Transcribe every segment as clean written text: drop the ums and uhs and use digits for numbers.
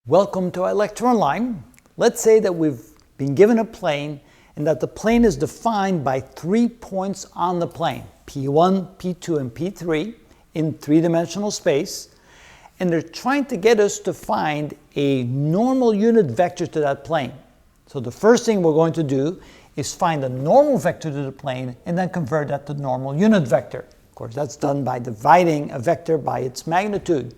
Welcome to our lecture online. Let's say that we've been given a plane and that the plane is defined by 3 points on the plane, P1, P2, and P3 in three-dimensional space, and they're trying to get us to find a normal unit vector to that plane. So the first thing we're going to do is find a normal vector to the plane and then convert that to normal unit vector. Of course, that's done by dividing a vector by its magnitude.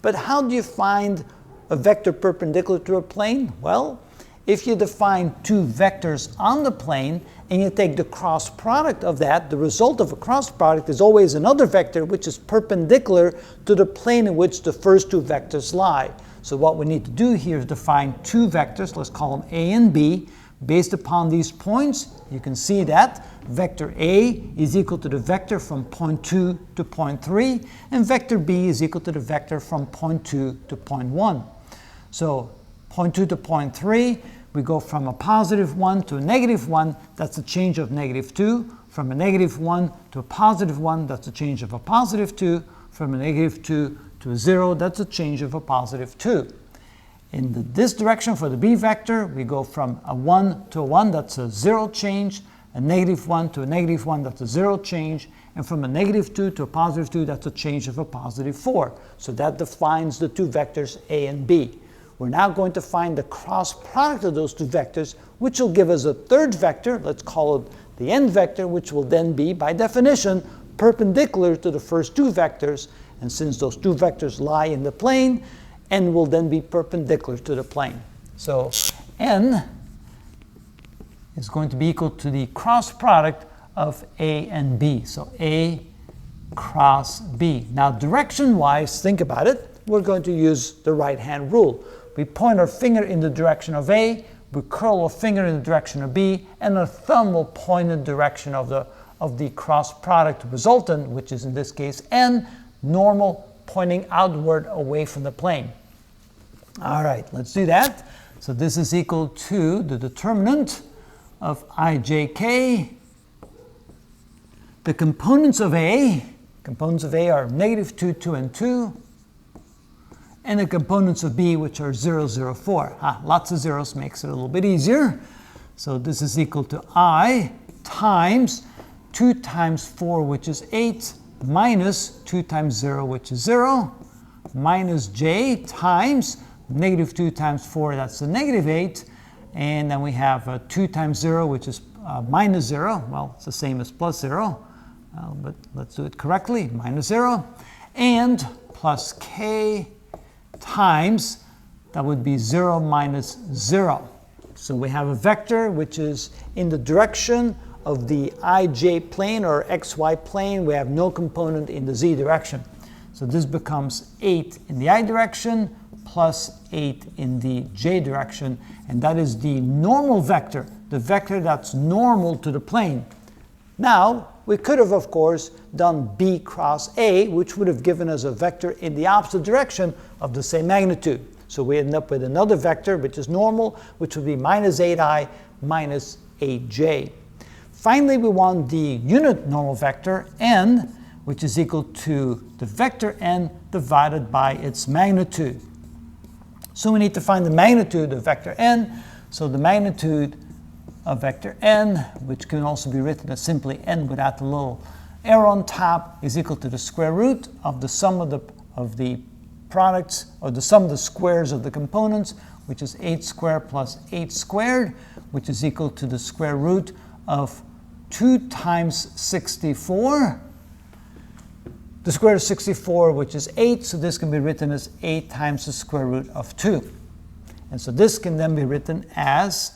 But how do you find a vector perpendicular to a plane? Well, if you define two vectors on the plane and you take the cross product of that, the result of a cross product is always another vector which is perpendicular to the plane in which the first two vectors lie. So what we need to do here is define two vectors, let's call them A and B. Based upon these points, you can see that vector A is equal to the vector from point 2 to point 3, and vector B is equal to the vector from point 2 to point 1. So point 2 to point 3, we go from a positive 1 to a negative 1, that's a change of negative 2. From a negative 1 to a positive 1, that's a change of a positive 2. From a negative 2 to a 0, that's a change of a positive 2. In this direction for the B vector, we go from a 1 to a 1, that's a 0 change. A negative 1 to a negative 1, that's a 0 change. And from a negative 2 to a positive 2, that's a change of a positive 4. So that defines the two vectors A and B. We're now going to find the cross product of those two vectors, which will give us a third vector. Let's call it the n vector, which will then be, by definition, perpendicular to the first two vectors. And since those two vectors lie in the plane, n will then be perpendicular to the plane. So n is going to be equal to the cross product of A and B. So A cross B. Now direction-wise, think about it. We're going to use the right-hand rule. We point our finger in the direction of A, we curl our finger in the direction of B, and our thumb will point in the direction of the cross product resultant, which is in this case n, normal pointing outward away from the plane. All right, let's do that. So this is equal to the determinant of ijk. The components of A are negative 2, 2, and 2. And the components of B, which are 0, 0, 4. Lots of zeros makes it a little bit easier. So this is equal to I times 2 times 4, which is 8, minus 2 times 0, which is 0, minus j times negative 2 times 4, that's a negative 8. And then we have 2 times 0, which is minus 0. Well, it's the same as plus 0, but let's do it correctly, minus 0. And plus k times, that would be 0 minus 0. So we have a vector which is in the direction of the ij plane or xy plane. We have no component in the z direction. So this becomes 8 in the I direction plus 8 in the j direction, and that is the normal vector, the vector that's normal to the plane. Now, we could have, of course, done B cross A, which would have given us a vector in the opposite direction of the same magnitude. So we end up with another vector, which is normal, which would be minus 8i minus 8j. Finally, we want the unit normal vector, n, which is equal to the vector n divided by its magnitude. So we need to find the magnitude of vector n. So the magnitude of vector n, which can also be written as simply n without the little arrow on top, is equal to the square root of the sum of the products, or the sum of the squares of the components, which is 8 squared plus 8 squared, which is equal to the square root of 2 times 64. The square root of 64, which is 8, so this can be written as 8 times the square root of 2. And so this can then be written as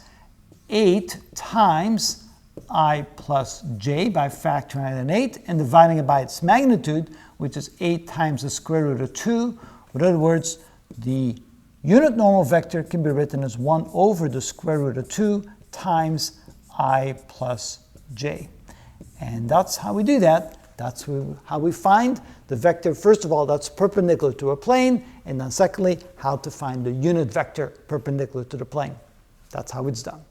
8 times I plus j by factoring an 8 and dividing it by its magnitude, which is 8 times the square root of 2. In other words, the unit normal vector can be written as 1 over the square root of 2 times I plus j. And that's how we do that. That's how we find the vector, first of all, that's perpendicular to a plane, and then secondly, how to find the unit vector perpendicular to the plane. That's how it's done.